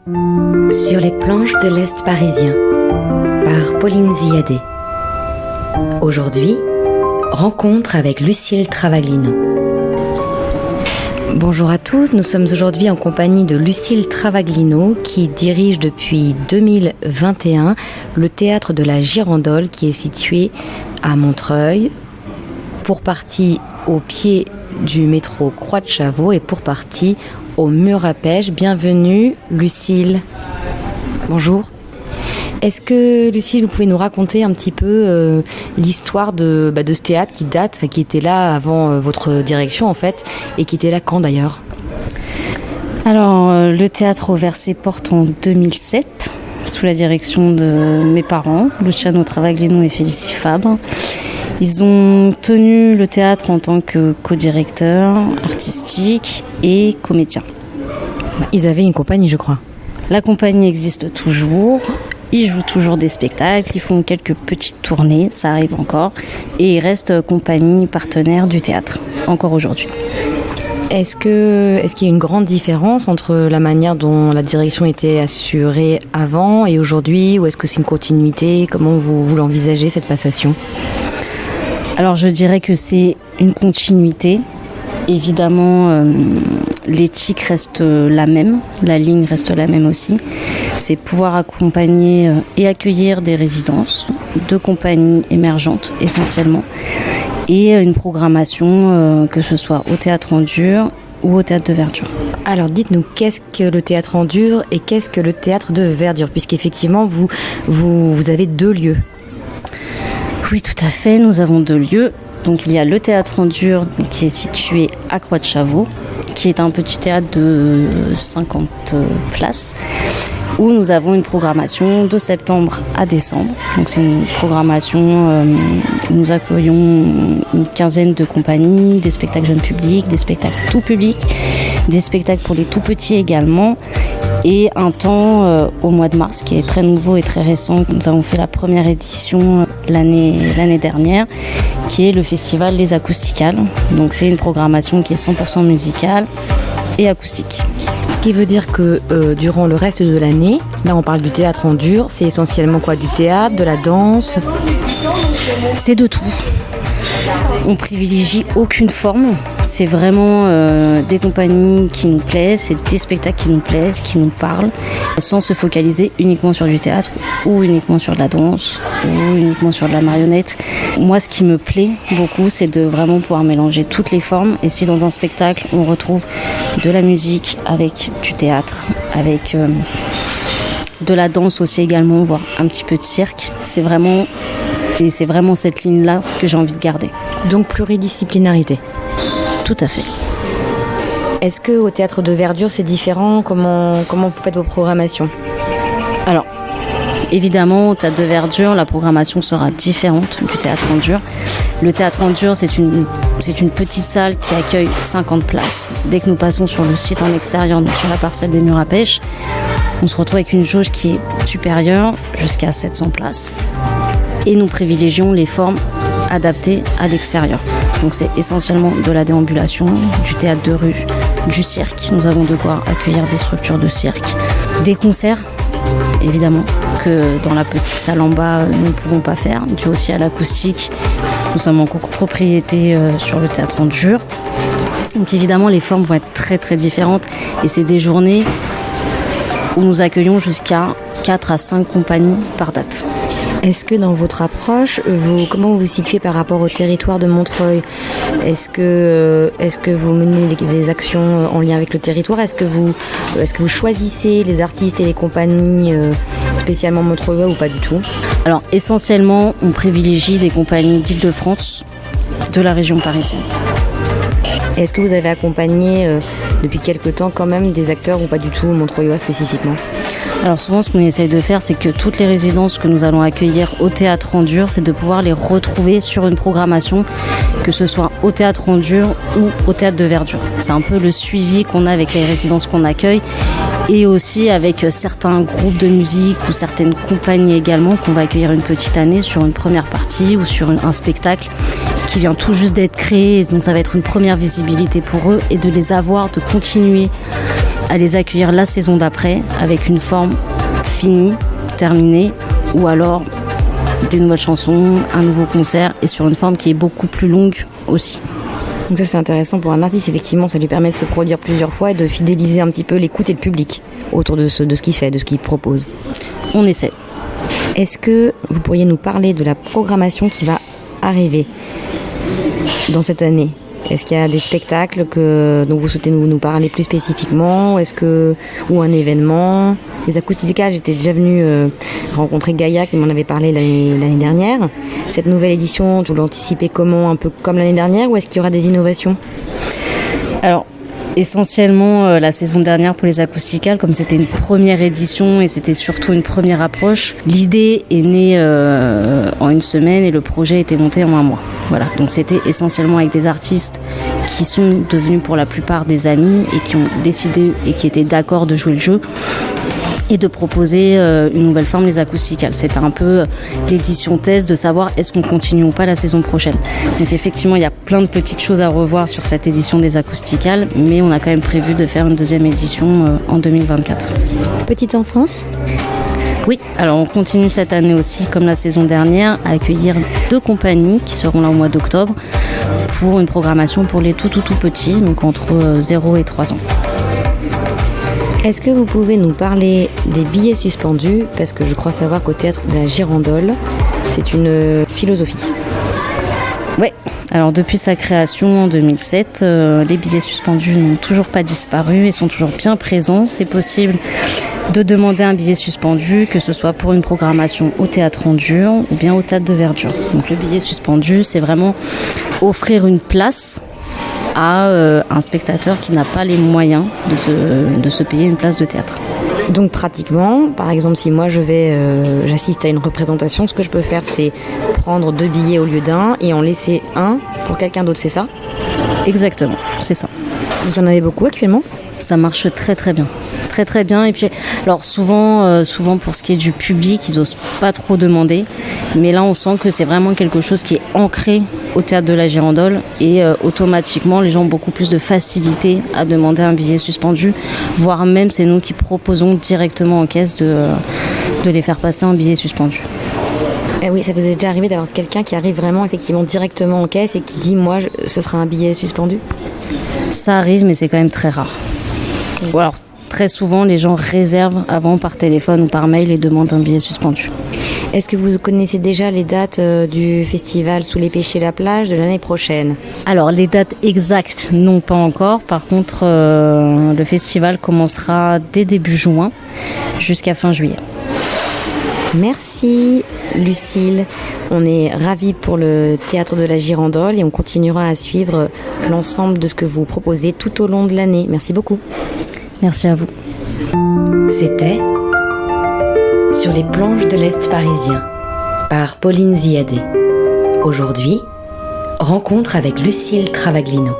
Sur les planches de l'Est parisien, par Pauline Ziadé. Aujourd'hui, rencontre avec Lucille Travaglino. Bonjour à tous, nous sommes aujourd'hui en compagnie de Lucille Travaglino qui dirige depuis 2021 le théâtre de la Girandole qui est situé à Montreuil, pour partie au pied du métro Croix de Chavaux et pour partie au Mur à Pêche. Bienvenue Lucille. Bonjour. Est-ce que Lucille, vous pouvez nous raconter un petit peu l'histoire de ce théâtre qui était là avant votre direction en fait, et qui était là quand d'ailleurs? Alors le théâtre a ouvert ses portes en 2007 sous la direction de mes parents, Luciano Travaglino et Félicie Fabre. Ils ont tenu le théâtre en tant que co-directeur artistique et comédien. Ils avaient une compagnie, je crois. La compagnie existe toujours. Ils jouent toujours des spectacles, ils font quelques petites tournées, ça arrive encore. Et ils restent compagnie partenaire du théâtre, encore aujourd'hui. Est-ce qu'il y a une grande différence entre la manière dont la direction était assurée avant et aujourd'hui, ou est-ce que c'est une continuité? Comment vous l'envisagez, cette passation? Alors je dirais que c'est une continuité. Évidemment, l'éthique reste la même, la ligne reste la même aussi. C'est pouvoir accompagner et accueillir des résidences de compagnies émergentes essentiellement, et une programmation que ce soit au théâtre en dur ou au théâtre de verdure. Alors dites-nous, qu'est-ce que le théâtre en dur et qu'est-ce que le théâtre de verdure, puisqu'effectivement vous avez deux lieux? Oui, tout à fait, nous avons deux lieux. Donc il y a le théâtre en dur qui est situé à Croix de Chavaux, qui est un petit théâtre de 50 places, où nous avons une programmation de septembre à décembre. Donc c'est une programmation où nous accueillons une quinzaine de compagnies, des spectacles jeunes publics, des spectacles tout public, des spectacles pour les tout petits également, et un temps au mois de mars qui est très nouveau et très récent. Nous avons fait la première édition l'année dernière, qui est le festival Les Acousticales. Donc c'est une programmation qui est 100% musicale et acoustique. Ce qui veut dire que durant le reste de l'année, là on parle du théâtre en dur, c'est essentiellement quoi? Du théâtre, de la danse? C'est de tout. On privilégie aucune forme. C'est vraiment des compagnies qui nous plaisent, c'est des spectacles qui nous plaisent, qui nous parlent, sans se focaliser uniquement sur du théâtre ou uniquement sur de la danse ou uniquement sur de la marionnette. Moi, ce qui me plaît beaucoup, c'est de vraiment pouvoir mélanger toutes les formes. Et si dans un spectacle, on retrouve de la musique avec du théâtre, avec de la danse aussi également, voire un petit peu de cirque, c'est vraiment cette ligne-là que j'ai envie de garder. Donc pluridisciplinarité. Tout à fait. Est-ce que au théâtre de verdure c'est différent? Comment vous faites vos programmations? Alors, évidemment, au théâtre de verdure, la programmation sera différente du théâtre en dur. Le théâtre en dur, c'est une petite salle qui accueille 50 places. Dès que nous passons sur le site en extérieur, donc sur la parcelle des Murs à Pêche, on se retrouve avec une jauge qui est supérieure, jusqu'à 700 places. Et nous privilégions les formes adaptées à l'extérieur. Donc c'est essentiellement de la déambulation, du théâtre de rue, du cirque. Nous avons de quoi accueillir des structures de cirque, des concerts, évidemment, que dans la petite salle en bas, nous ne pouvons pas faire, dû aussi à l'acoustique. Nous sommes en copropriété sur le théâtre en dur. Donc évidemment, les formes vont être très très différentes. Et c'est des journées où nous accueillons jusqu'à 4 à 5 compagnies par date. Est-ce que dans votre approche, comment vous vous situez par rapport au territoire de Montreuil? Est-ce que vous menez des actions en lien avec le territoire? Est-ce que vous choisissez les artistes et les compagnies spécialement Montreuil ou pas du tout? Alors essentiellement, on privilégie des compagnies d'Île-de-France, de la région parisienne. Est-ce que vous avez accompagné depuis quelque temps quand même des acteurs ou pas du tout montreuillois spécifiquement? Alors souvent, ce qu'on essaye de faire, c'est que toutes les résidences que nous allons accueillir au théâtre en dur, c'est de pouvoir les retrouver sur une programmation, que ce soit au théâtre en dur ou au théâtre de verdure. C'est un peu le suivi qu'on a avec les résidences qu'on accueille, et aussi avec certains groupes de musique ou certaines compagnies également qu'on va accueillir une petite année sur une première partie ou sur un spectacle qui vient tout juste d'être créé. Donc ça va être une première visibilité pour eux, et de les avoir, de continuer à les accueillir la saison d'après avec une forme finie, terminée, ou alors des nouvelles chansons, un nouveau concert et sur une forme qui est beaucoup plus longue aussi. Donc ça c'est intéressant pour un artiste, effectivement ça lui permet de se produire plusieurs fois et de fidéliser un petit peu l'écoute et le public autour de ce qu'il fait, de ce qu'il propose. On essaie. Est-ce que vous pourriez nous parler de la programmation qui va arriver dans cette année ? Est-ce qu'il y a des spectacles dont vous souhaitez nous parler plus spécifiquement ? Ou un événement ? Les Acousticales, j'étais déjà venue rencontrer Gaïa qui m'en avait parlé l'année dernière. Cette nouvelle édition, vous l'anticipez comment ? Un peu comme l'année dernière ou est-ce qu'il y aura des innovations ? Alors, essentiellement la saison dernière pour les Acousticales, comme c'était une première édition et c'était surtout une première approche, l'idée est née en une semaine et le projet était monté en un mois. Voilà, donc c'était essentiellement avec des artistes qui sont devenus pour la plupart des amis et qui ont décidé et qui étaient d'accord de jouer le jeu et de proposer une nouvelle forme, les Acousticales. C'était un peu l'édition test de savoir est-ce qu'on continue ou pas la saison prochaine. Donc effectivement, il y a plein de petites choses à revoir sur cette édition des Acousticales, mais on a quand même prévu de faire une deuxième édition en 2024. Petite enfance ? Oui, alors on continue cette année aussi, comme la saison dernière, à accueillir 2 compagnies qui seront là au mois d'octobre pour une programmation pour les tout petits, donc entre 0 et 3 ans. Est-ce que vous pouvez nous parler des billets suspendus ? Parce que je crois savoir qu'au théâtre de la Girandole, c'est une philosophie. Oui, alors depuis sa création en 2007, les billets suspendus n'ont toujours pas disparu et sont toujours bien présents. C'est possible de demander un billet suspendu, que ce soit pour une programmation au théâtre en dur ou bien au théâtre de Verdure. Donc le billet suspendu, c'est vraiment offrir une place à un spectateur qui n'a pas les moyens de se payer une place de théâtre. Donc pratiquement, par exemple, si moi j'assiste à une représentation, ce que je peux faire, c'est prendre 2 billets au lieu d'un et en laisser un pour quelqu'un d'autre, c'est ça ? Exactement, c'est ça. Vous en avez beaucoup actuellement ? Ça marche très très bien. Très très bien. Et puis, alors souvent pour ce qui est du public, ils osent pas trop demander. Mais là, on sent que c'est vraiment quelque chose qui est ancré au théâtre de la Girandole et automatiquement, les gens ont beaucoup plus de facilité à demander un billet suspendu, voire même c'est nous qui proposons directement en caisse de les faire passer un billet suspendu. Eh oui, ça vous est déjà arrivé d'avoir quelqu'un qui arrive vraiment effectivement directement en caisse et qui dit moi ce sera un billet suspendu ? Ça arrive, mais c'est quand même très rare. Ou alors très souvent les gens réservent avant par téléphone ou par mail et demandent un billet suspendu. Est-ce que vous connaissez déjà les dates du festival Sous les Pêchers la plage de l'année prochaine ? Alors les dates exactes, non pas encore. Par contre, le festival commencera dès début juin jusqu'à fin juillet. Merci Lucille, on est ravis pour le théâtre de la Girandole et on continuera à suivre l'ensemble de ce que vous proposez tout au long de l'année. Merci beaucoup. Merci à vous. C'était Sur les planches de l'Est parisien par Pauline Ziadé. Aujourd'hui, rencontre avec Lucille Travaglino.